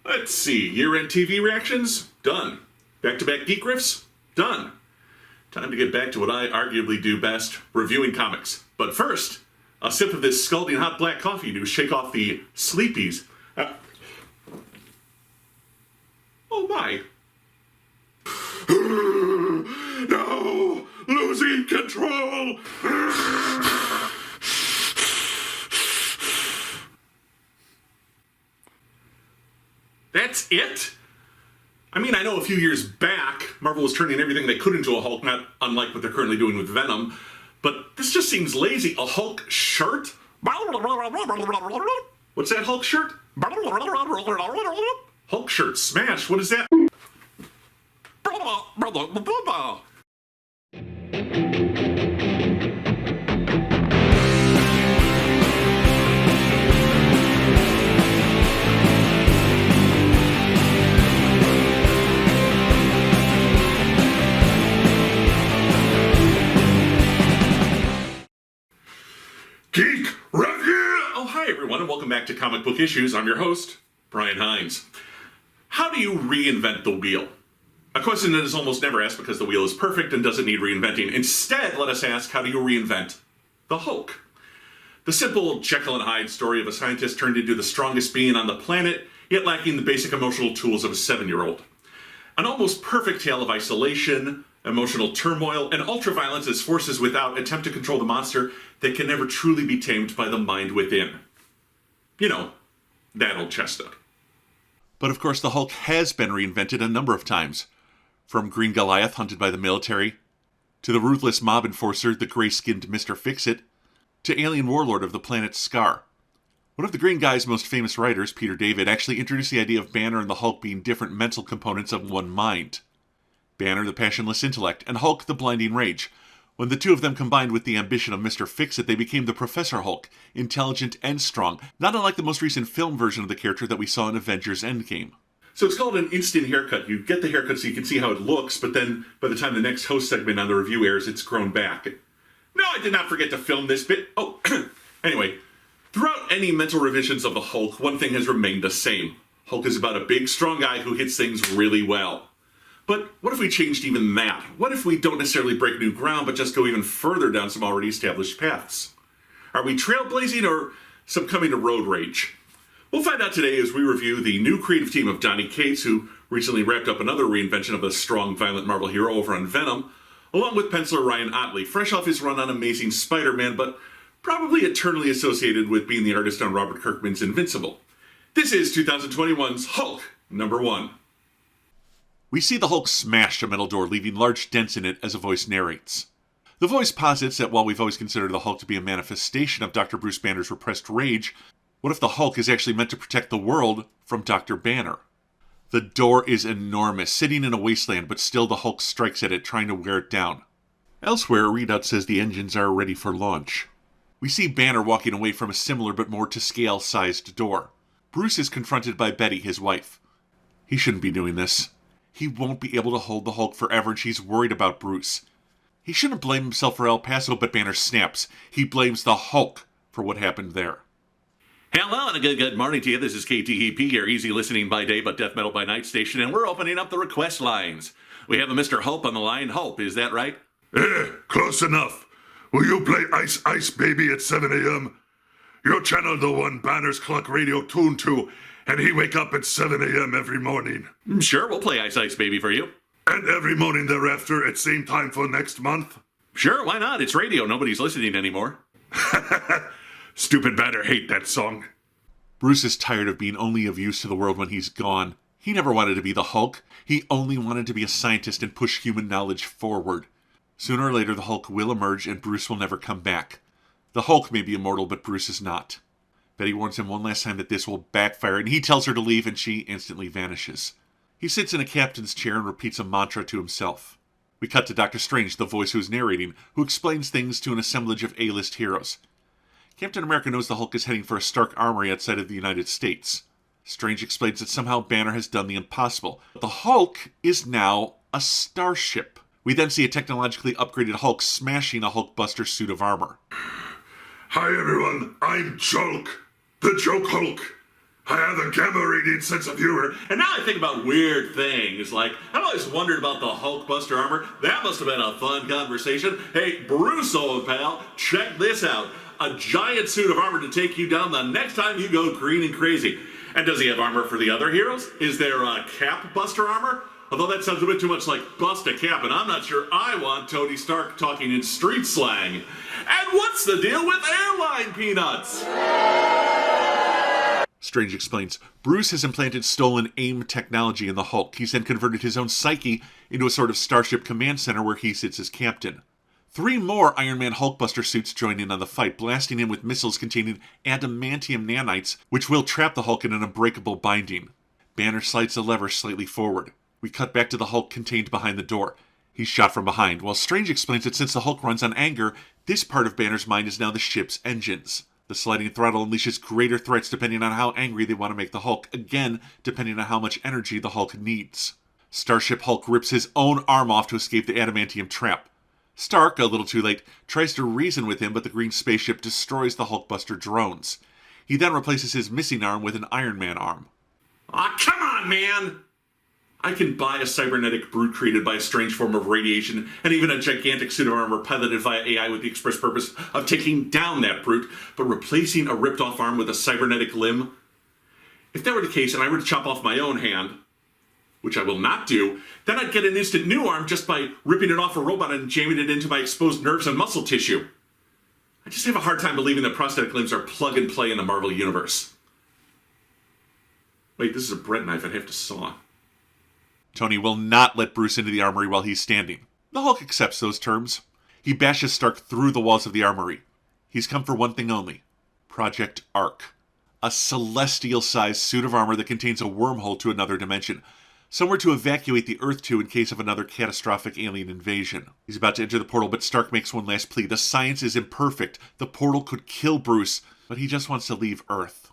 Let's see, year-end TV reactions? Done. Back-to-back Geek riffs? Done. Time to get back to what I arguably do best, reviewing comics. But first, a sip of this scalding hot black coffee to shake off the sleepies. Oh my. No! Losing control! That's it? I mean, I know a few years back, Marvel was turning everything they could into a Hulk, not unlike what they're currently doing with Venom, but this just seems lazy. A Hulk shirt? What's that Hulk shirt? Hulk shirt smash, what is that? Geek Review! Oh, hi everyone, and welcome back to Comic Book Issues. I'm your host, Brian Heinz. How do you reinvent the wheel? A question that is almost never asked because the wheel is perfect and doesn't need reinventing. Instead, let us ask, how do you reinvent the Hulk? The simple Jekyll and Hyde story of a scientist turned into the strongest being on the planet, yet lacking the basic emotional tools of a 7-year-old. An almost perfect tale of isolation, emotional turmoil, and ultraviolence as forces without attempt to control the monster that can never truly be tamed by the mind within. You know, that old chestnut. But of course the Hulk has been reinvented a number of times. From Green Goliath hunted by the military, to the ruthless mob enforcer, the gray-skinned Mr. Fix-It, to alien warlord of the planet Scar. One of the Green Guy's most famous writers, Peter David, actually introduced the idea of Banner and the Hulk being different mental components of one mind. Banner, the passionless intellect, and Hulk, the blinding rage. When the two of them combined with the ambition of Mr. Fix-It, they became the Professor Hulk, intelligent and strong, not unlike the most recent film version of the character that we saw in Avengers Endgame. So it's called an instant haircut. You get the haircut so you can see how it looks, but then by the time the next host segment on the review airs, it's grown back. No, I did not forget to film this bit. Oh, anyway, throughout any mental revisions of the Hulk, one thing has remained the same. Hulk is about a big, strong guy who hits things really well. But what if we changed even that? What if we don't necessarily break new ground, but just go even further down some already established paths? Are we trailblazing or succumbing to road rage? We'll find out today as we review the new creative team of Donny Cates, who recently wrapped up another reinvention of a strong, violent Marvel hero over on Venom, along with penciler Ryan Ottley, fresh off his run on Amazing Spider-Man, but probably eternally associated with being the artist on Robert Kirkman's Invincible. This is 2021's Hulk #1. We see the Hulk smash a metal door, leaving large dents in it as a voice narrates. The voice posits that while we've always considered the Hulk to be a manifestation of Dr. Bruce Banner's repressed rage, what if the Hulk is actually meant to protect the world from Dr. Banner? The door is enormous, sitting in a wasteland, but still the Hulk strikes at it, trying to wear it down. Elsewhere, a readout says the engines are ready for launch. We see Banner walking away from a similar but more to-scale sized door. Bruce is confronted by Betty, his wife. He shouldn't be doing this. He won't be able to hold the Hulk forever, and she's worried about Bruce. He shouldn't blame himself for El Paso, but Banner snaps. He blames the Hulk for what happened there. Hello and a good morning to you. This is KTEP, your easy listening by day but death metal by night station, and we're opening up the request lines. We have a Mr. Hulp on the line. Hulp, is that right? Close enough. Will you play Ice Ice Baby at 7 a.m.? Your channel the one Banner's clock radio tuned to, and he wake up at 7 a.m. every morning. Sure, we'll play Ice Ice Baby for you. And every morning thereafter at same time for next month? Sure, why not? It's radio. Nobody's listening anymore. Stupid Banner hate that song. Bruce is tired of being only of use to the world when he's gone. He never wanted to be the Hulk. He only wanted to be a scientist and push human knowledge forward. Sooner or later, the Hulk will emerge and Bruce will never come back. The Hulk may be immortal, but Bruce is not. Betty warns him one last time that this will backfire, and he tells her to leave, and she instantly vanishes. He sits in a captain's chair and repeats a mantra to himself. We cut to Doctor Strange, the voice who's narrating, who explains things to an assemblage of A-list heroes. Captain America knows the Hulk is heading for a Stark armory outside of the United States. Strange explains that somehow Banner has done the impossible. The Hulk is now a starship. We then see a technologically upgraded Hulk smashing a Hulkbuster suit of armor. Hi everyone, I'm Julk, the Joke Hulk. I have a gamma radiant sense of humor. And now I think about weird things, like, I've always wondered about the Hulkbuster armor. That must have been a fun conversation. Hey, Bruce, old pal, check this out. A giant suit of armor to take you down the next time you go green and crazy. And does he have armor for the other heroes? Is there a Cap Buster armor? Although that sounds a bit too much like bust a cap, and I'm not sure I want Tony Stark talking in street slang. And what's the deal with airline peanuts? Strange explains, Bruce has implanted stolen AIM technology in the Hulk. He's then converted his own psyche into a sort of Starship command center where he sits as captain. 3 more Iron Man Hulkbuster suits join in on the fight, blasting him with missiles containing adamantium nanites, which will trap the Hulk in an unbreakable binding. Banner slides the lever slightly forward. We cut back to the Hulk contained behind the door. He's shot from behind, while Strange explains that since the Hulk runs on anger, this part of Banner's mind is now the ship's engines. The sliding throttle unleashes greater threats depending on how angry they want to make the Hulk, again, depending on how much energy the Hulk needs. Starship Hulk rips his own arm off to escape the adamantium trap. Stark, a little too late, tries to reason with him, but the green spaceship destroys the Hulkbuster drones. He then replaces his missing arm with an Iron Man arm. Aw, come on, man! I can buy a cybernetic brute created by a strange form of radiation, and even a gigantic suit of armor piloted via AI with the express purpose of taking down that brute, but replacing a ripped-off arm with a cybernetic limb? If that were the case, and I were to chop off my own hand, which I will not do, then I'd get an instant new arm just by ripping it off a robot and jamming it into my exposed nerves and muscle tissue. I just have a hard time believing that prosthetic limbs are plug and play in the Marvel Universe. Wait, this is a bread knife I'd have to saw. Tony will not let Bruce into the armory while he's standing. The Hulk accepts those terms. He bashes Stark through the walls of the armory. He's come for one thing only. Project Ark. A celestial-sized suit of armor that contains a wormhole to another dimension. Somewhere to evacuate the Earth to in case of another catastrophic alien invasion. He's about to enter the portal, but Stark makes one last plea. The science is imperfect. The portal could kill Bruce, but he just wants to leave Earth.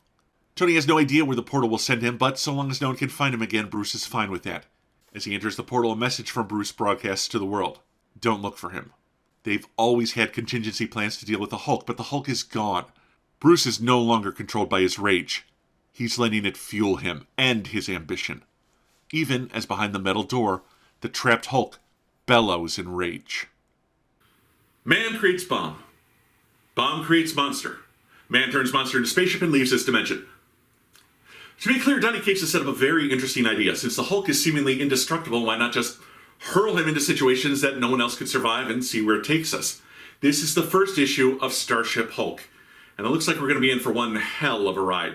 Tony has no idea where the portal will send him, but so long as no one can find him again, Bruce is fine with that. As he enters the portal, a message from Bruce broadcasts to the world. Don't look for him. They've always had contingency plans to deal with the Hulk, but the Hulk is gone. Bruce is no longer controlled by his rage. He's letting it fuel him and his ambition. Even as behind the metal door, the trapped Hulk bellows in rage. Man creates bomb. Bomb creates monster. Man turns monster into spaceship and leaves this dimension. To be clear, Donny Cates has set up a very interesting idea. Since the Hulk is seemingly indestructible, why not just hurl him into situations that no one else could survive and see where it takes us? This is the first issue of Starship Hulk, and it looks like we're going to be in for one hell of a ride.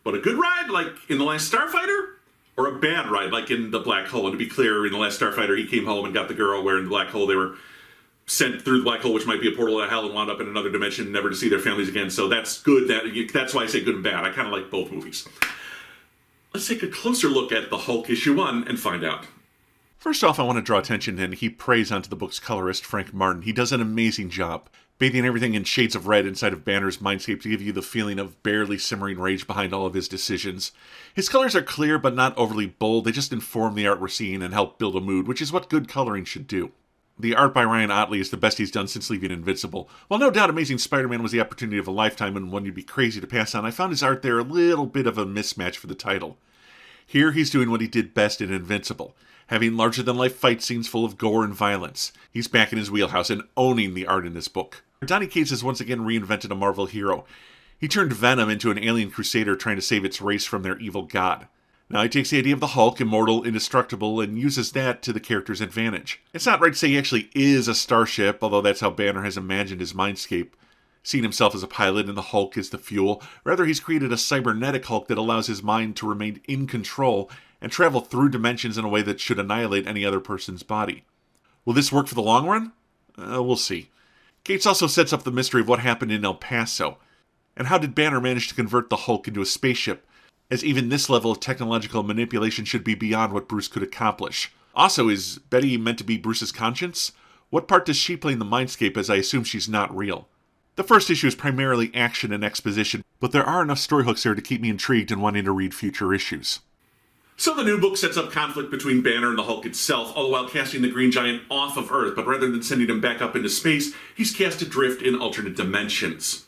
But a good ride, like in The Last Starfighter? Or a bad ride, like in The Black Hole? And to be clear, in The Last Starfighter, he came home and got the girl, where in The Black Hole they were sent through the black hole, which might be a portal to hell, and wound up in another dimension, never to see their families again. So that's good. That's why I say good and bad. I kind of like both movies. Let's take a closer look at the Hulk issue 1 and find out. First off, I want to draw attention and heap praise onto the book's colorist, Frank Martin. He does an amazing job, bathing everything in shades of red inside of Banner's mindscape to give you the feeling of barely simmering rage behind all of his decisions. His colors are clear but not overly bold. They just inform the art we're seeing and help build a mood, which is what good coloring should do. The art by Ryan Ottley is the best he's done since leaving Invincible. While no doubt Amazing Spider-Man was the opportunity of a lifetime and one you'd be crazy to pass on, I found his art there a little bit of a mismatch for the title. Here he's doing what he did best in Invincible, having larger-than-life fight scenes full of gore and violence. He's back in his wheelhouse and owning the art in this book. Donny Cates has once again reinvented a Marvel hero. He turned Venom into an alien crusader trying to save its race from their evil god. Now he takes the idea of the Hulk, immortal, indestructible, and uses that to the character's advantage. It's not right to say he actually is a starship, although that's how Banner has imagined his mindscape. Seeing himself as a pilot and the Hulk as the fuel, rather he's created a cybernetic Hulk that allows his mind to remain in control and travel through dimensions in a way that should annihilate any other person's body. Will this work for the long run? We'll see. Cates also sets up the mystery of what happened in El Paso, and how did Banner manage to convert the Hulk into a spaceship, as even this level of technological manipulation should be beyond what Bruce could accomplish. Also, is Betty meant to be Bruce's conscience? What part does she play in the mindscape, as I assume she's not real? The first issue is primarily action and exposition, but there are enough story hooks there to keep me intrigued and wanting to read future issues. So the new book sets up conflict between Banner and the Hulk itself, all the while casting the Green Giant off of Earth, but rather than sending him back up into space, he's cast adrift in alternate dimensions.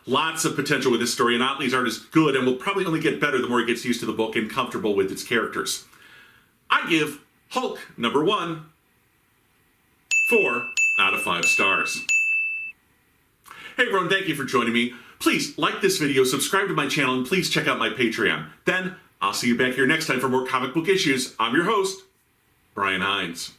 Lots of potential with this story, and Otley's art is good and will probably only get better the more he gets used to the book and comfortable with its characters. I give Hulk #1 4 out of 5 stars. Hey everyone, thank you for joining me. Please like this video, subscribe to my channel, and please check out my Patreon. Then I'll see you back here next time for more comic book issues. I'm your host, Brian Heinz.